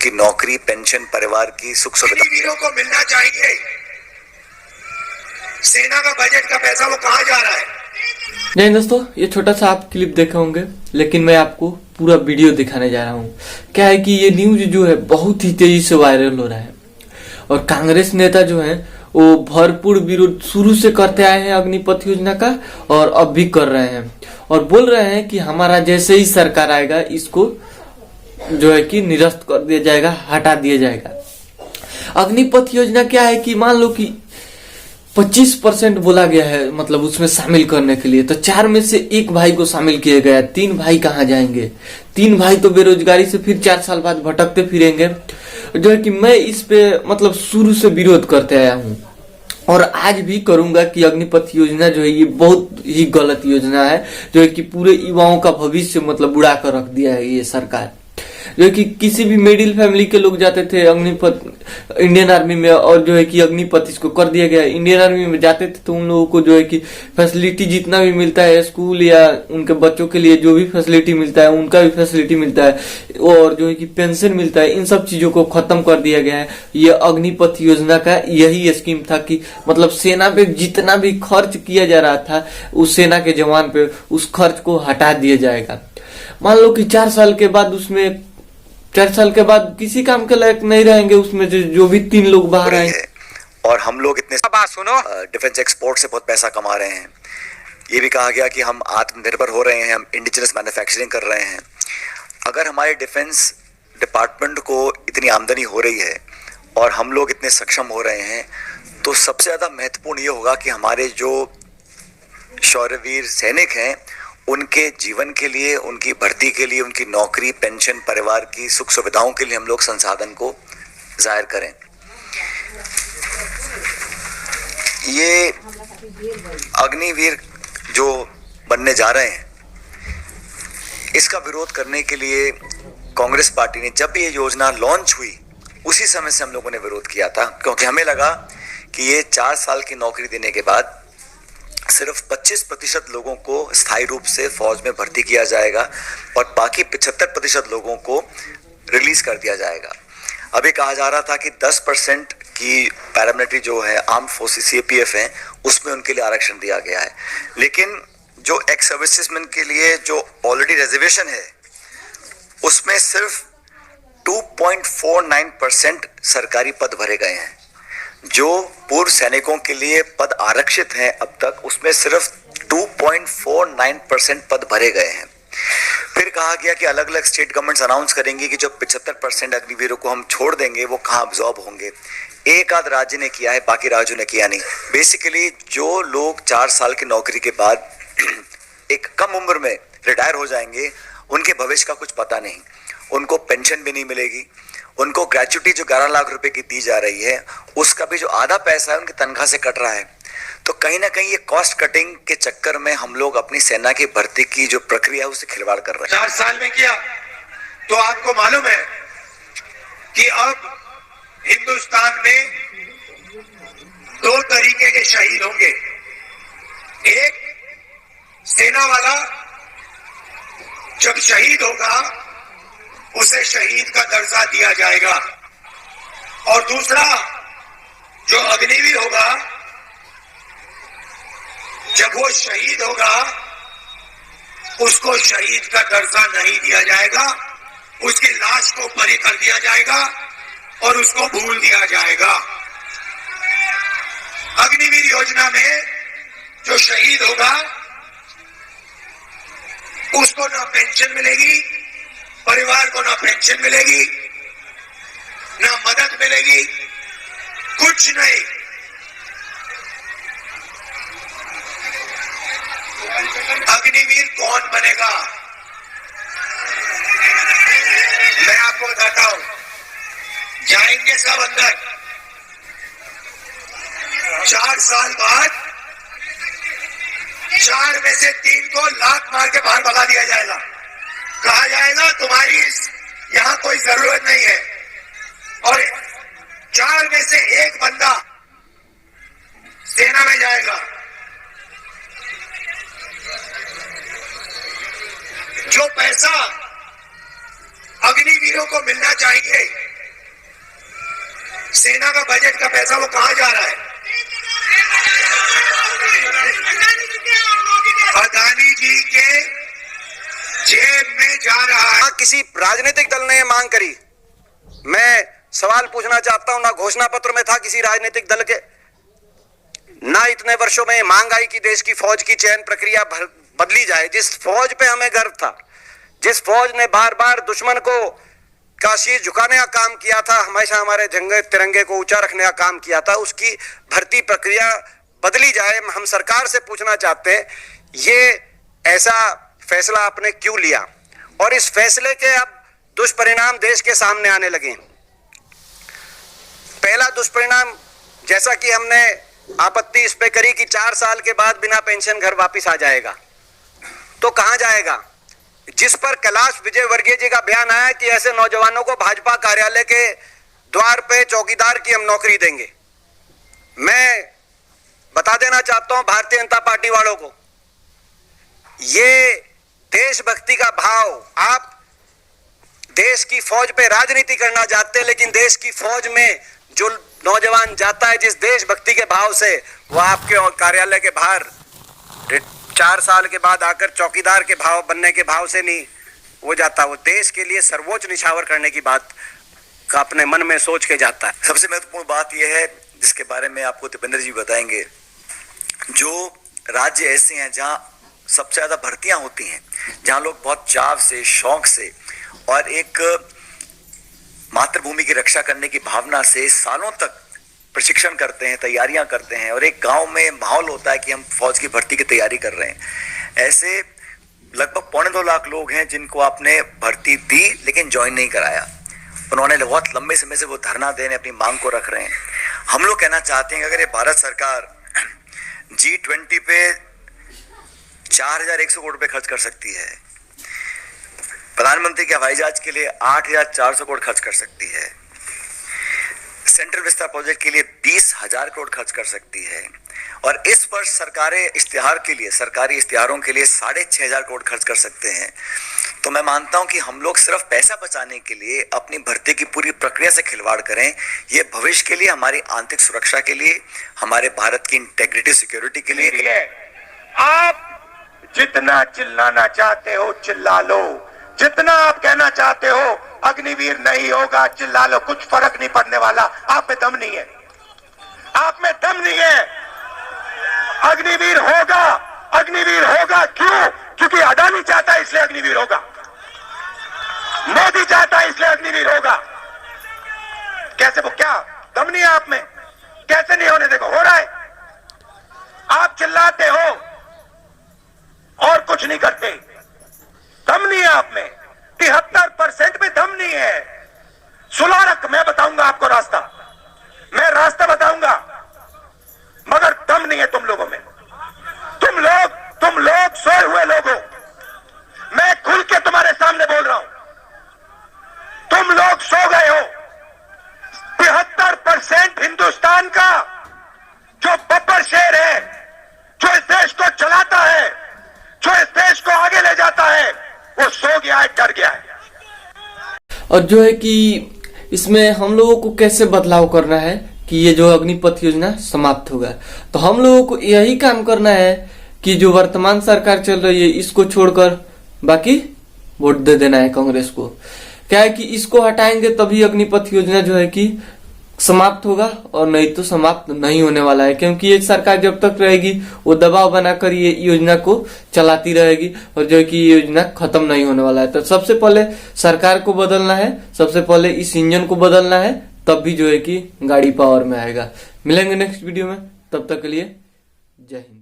उनकी नौकरी, पेंशन, परिवार की सुख सुविधा वीरों को मिलना चाहिए। सेना का बजट का पैसा वो कहाँ जा रहा है? नहीं दोस्तों, ये छोटा सा आप क्लिप देखे होंगे, लेकिन मैं आपको पूरा वीडियो दिखाने जा रहा हूँ। क्या है कि ये न्यूज जो है बहुत ही तेजी से वायरल हो रहा है और कांग्रेस नेता जो है वो भरपूर विरोध शुरू से करते आए हैं अग्निपथ योजना का और अब भी कर रहे हैं और बोल रहे हैं कि हमारा जैसे ही सरकार आएगा इसको जो है कि निरस्त कर दिया जाएगा, हटा दिया जाएगा। अग्निपथ योजना क्या है कि मान लो कि 25% बोला गया है, मतलब उसमें शामिल करने के लिए, तो 4 में से 1 भाई को शामिल किया गया है। 3 भाई कहाँ जाएंगे? 3 भाई तो बेरोजगारी से फिर 4 साल बाद भटकते फिरेंगे। जो है कि मैं इस पे मतलब शुरू से विरोध करते आया हूँ और आज भी करूंगा कि अग्निपथ योजना जो है ये बहुत ही गलत योजना है, जो है कि पूरे युवाओं का भविष्य मतलब उड़ा कर रख दिया है ये सरकार। जो है कि किसी भी मिडिल फैमिली के लोग जाते थे अग्निपथ इंडियन आर्मी में और जो है कि अग्निपथ इसको कर दिया गया। इंडियन आर्मी में जाते थे तो उन लोगों को जो है कि फैसिलिटी जितना भी मिलता है, स्कूल या उनके बच्चों के लिए जो भी फैसिलिटी मिलता है उनका भी फैसिलिटी मिलता है और जो है कि पेंशन मिलता है, इन सब चीजों को खत्म कर दिया गया है। ये अग्निपथ योजना का यही स्कीम था कि मतलब सेना पे जितना भी खर्च किया जा रहा था उस सेना के जवान पे, उस खर्च को हटा दिया जाएगा। मान लो कि 4 साल के बाद उसमें 4 साल के बाद किसी काम के लायक नहीं रहेंगे उसमें जो भी 3 लोग बाहर आए। और हम लोग इतने बात सुनो, डिफेंस एक्सपोर्ट से बहुत पैसा कमा रहे हैं। ये भी कहा गया कि हम आत्मनिर्भर हो रहे हैं, हम इंडिजिनस मैन्युफैक्चरिंग कर रहे हैं। अगर हमारे डिफेंस डिपार्टमेंट को इतनी आमदनी हो रही है और हम लोग इतने सक्षम हो रहे हैं, तो सबसे ज़्यादा महत्वपूर्ण ये होगा कि हमारे जो शौर्यवीर सैनिक हैं उनके जीवन के लिए, उनकी भर्ती के लिए, उनकी नौकरी, पेंशन, परिवार की सुख सुविधाओं के लिए हम लोग संसाधन को जाहिर करें। ये अग्निवीर जो बनने जा रहे हैं, इसका विरोध करने के लिए कांग्रेस पार्टी ने जब भी ये योजना लॉन्च हुई उसी समय से हम लोगों ने विरोध किया था, क्योंकि हमें लगा कि ये 4 साल की नौकरी देने के बाद सिर्फ 25% लोगों को स्थायी रूप से फौज में भर्ती किया जाएगा और बाकी 75% लोगों को रिलीज कर दिया जाएगा। अभी कहा जा रहा था कि 10% की पैरामिलिट्री जो है आर्म्ड फोर्सेस सीएपीएफ हैं उसमें उनके लिए आरक्षण दिया गया है, लेकिन जो एक्स सर्विसेजमैन के लिए जो ऑलरेडी रिजर्वेशन है उसमें सिर्फ 2.49% सरकारी पद भरे गए हैं। जो पूर्व सैनिकों के लिए पद आरक्षित हैं अब तक, उसमें सिर्फ 2.49% पद भरे गए हैं। फिर कहा गया कि अलग अलग स्टेट गवर्नमेंट्स अनाउंस करेंगी कि जो 75% अग्निवीरों को हम छोड़ देंगे वो कहाँ अब्जॉर्ब होंगे। एक आध राज्य ने किया है, बाकी राज्यों ने किया नहीं। बेसिकली जो लोग 4 साल की नौकरी के बाद एक कम उम्र में रिटायर हो जाएंगे, उनके भविष्य का कुछ पता नहीं, उनको पेंशन भी नहीं मिलेगी, उनको ग्रेच्युटी जो 11 लाख रुपए की दी जा रही है उसका भी जो आधा पैसा है उनकी तनख्वाह से कट रहा है। तो कहीं ना कहीं ये कॉस्ट कटिंग के चक्कर में हम लोग अपनी सेना की भर्ती की जो प्रक्रिया है उसे खिलवाड़ कर रहे हैं। 4 साल में किया तो आपको मालूम है कि अब हिंदुस्तान में 2 तरीके के शहीद होंगे। एक, सेना वाला जब शहीद होगा उसे शहीद का दर्जा दिया जाएगा, और दूसरा जो अग्निवीर होगा जब वो शहीद होगा उसको शहीद का दर्जा नहीं दिया जाएगा, उसकी लाश को बरी कर दिया जाएगा और उसको भूल दिया जाएगा। अग्निवीर योजना में जो शहीद होगा उसको ना पेंशन मिलेगी, परिवार को ना पेंशन मिलेगी, ना मदद मिलेगी, कुछ नहीं। अग्निवीर कौन बनेगा? मैं आपको बताता हूं। जाएंगे सब अंदर, 4 साल बाद 4 में से 3 को लात मार के बाहर भगा दिया जाएगा। कहा जाएगा तुम्हारी यहां कोई जरूरत नहीं है, और 4 में से 1 बंदा सेना में जाएगा। जो पैसा अग्निवीरों को मिलना चाहिए सेना का बजट का पैसा वो कहां जा रहा है? अदानी जी के जेब में जा रहा है। किसी राजनीतिक दल ने ये मांग करी, मैं सवाल पूछना चाहता हूं, ना घोषणा पत्र में था किसी राजनीतिक दल के, ना इतने वर्षों में मांग आई कि देश की फौज की चयन प्रक्रिया बदली जाए। जिस फौज पे हमें गर्व था, जिस फौज ने बार बार दुश्मन को का शीश झुकाने का काम किया था, हमेशा हमारे झंडे तिरंगे को ऊंचा रखने का काम किया था, उसकी भर्ती प्रक्रिया बदली जाए। हम सरकार से पूछना चाहते हैं, ये ऐसा फैसला आपने क्यों लिया और इस फैसले के अब दुष्परिणाम देश के सामने आने लगे। पहला दुष्परिणाम, जैसा कि हमने आपत्ति इस पे करी कि 4 साल के बाद बिना पेंशन घर वापस आ जाएगा, तो कहां जाएगा? जिस पर कैलाश विजयवर्गीय जी का बयान आया कि ऐसे नौजवानों को भाजपा कार्यालय के द्वार पे चौकीदार की हम नौकरी देंगे। मैं बता देना चाहता हूं भारतीय जनता पार्टी वालों को, ये देशभक्ति का भाव, आप देश की फौज पे राजनीति करना चाहते हैं, लेकिन देश की फौज में जो नौजवान जाता है जिस देशभक्ति के भाव से, वो आपके कार्यालय के बाहर 4 साल के बाद आकर चौकीदार के भाव बनने के भाव से नहीं वो जाता, वो देश के लिए सर्वोच्च निछावर करने की बात का अपने मन में सोच के जाता है। सबसे महत्वपूर्ण बात यह है जिसके बारे में आपको दीपेंद्र जी बताएंगे, जो राज्य ऐसे हैं जहां सबसे ज्यादा भर्तियां होती हैं, जहां लोग बहुत चाव से, शौक से और एक मातृभूमि की रक्षा करने की भावना से सालों तक प्रशिक्षण करते हैं, तैयारियां करते हैं, और एक गांव में माहौल होता है कि हम फौज की भर्ती की तैयारी कर रहे हैं। ऐसे लगभग 2.25 लाख लोग हैं जिनको आपने भर्ती दी लेकिन ज्वाइन नहीं कराया। उन्होंने बहुत लंबे समय से वो धरना देने अपनी मांग को रख रहे हैं। हम लोग कहना चाहते हैं कि अगर ये भारत सरकार G20 पे 4100 करोड़ रुपए खर्च कर सकती है, प्रधानमंत्री के हवाई जहाज के लिए 8400 करोड़ खर्च कर सकती है, सेंट्रल विस्तार प्रोजेक्ट के लिए 20,000 करोड़ खर्च कर सकती है, और इस वर्ष सरकारी इश्तिहारों के लिए 6,500 करोड़ खर्च कर सकते हैं, तो मैं मानता हूं कि हम लोग सिर्फ पैसा बचाने के लिए अपनी भर्ती की पूरी प्रक्रिया से खिलवाड़ करें। ये भविष्य के लिए, हमारी आंतरिक सुरक्षा के लिए, हमारे भारत की इंटेग्रिटी सिक्योरिटी के लिए। आप जितना चिल्लाना चाहते हो चिल्ला लो, जितना आप कहना चाहते हो अग्निवीर नहीं होगा चिल्ला लो, कुछ फर्क नहीं पड़ने वाला। आप में दम नहीं है, आप में दम नहीं है। अग्निवीर होगा, अग्निवीर होगा। क्यों? क्योंकि अदानी चाहता है इसलिए अग्निवीर होगा, मोदी चाहता है इसलिए अग्निवीर होगा। कैसे? वो क्या दम नहीं है आप में? कैसे नहीं होने देगा? हो रहा है। आप चिल्लाते हो और कुछ नहीं करते, दम नहीं है आप में। 73% में दम नहीं है। सुलारक मैं बताऊंगा आपको रास्ता, मैं रास्ता बताऊंगा, मगर दम नहीं है तुम लोगों में। तुम लोग सोए हुए लोग हो। मैं खुल के तुम्हारे सामने बोल रहा हूं, तुम लोग सो गए हो। 73% हिंदुस्तान का जो बब्बर शेर है, जो इस देश को चलाता है, जो इस देश को आगे ले जाता है, वो सो गया है, डर गया है। और जो है कि इसमें हम लोगों को कैसे बदलाव करना है कि ये जो अग्निपथ योजना समाप्त होगा, तो हम लोगों को यही काम करना है कि जो वर्तमान सरकार चल रही है इसको छोड़कर बाकी वोट दे देना है कांग्रेस को। क्या है कि इसको हटाएंगे तभी अग्निपथ योजना जो है कि समाप्त होगा, और नहीं तो समाप्त नहीं होने वाला है, क्योंकि ये सरकार जब तक रहेगी वो दबाव बनाकर ये योजना को चलाती रहेगी, और जो है कि ये योजना खत्म नहीं होने वाला है। तो सबसे पहले सरकार को बदलना है, सबसे पहले इस इंजन को बदलना है, तब भी जो है कि गाड़ी पावर में आएगा। मिलेंगे नेक्स्ट वीडियो में, तब तक के लिए जय हिंद।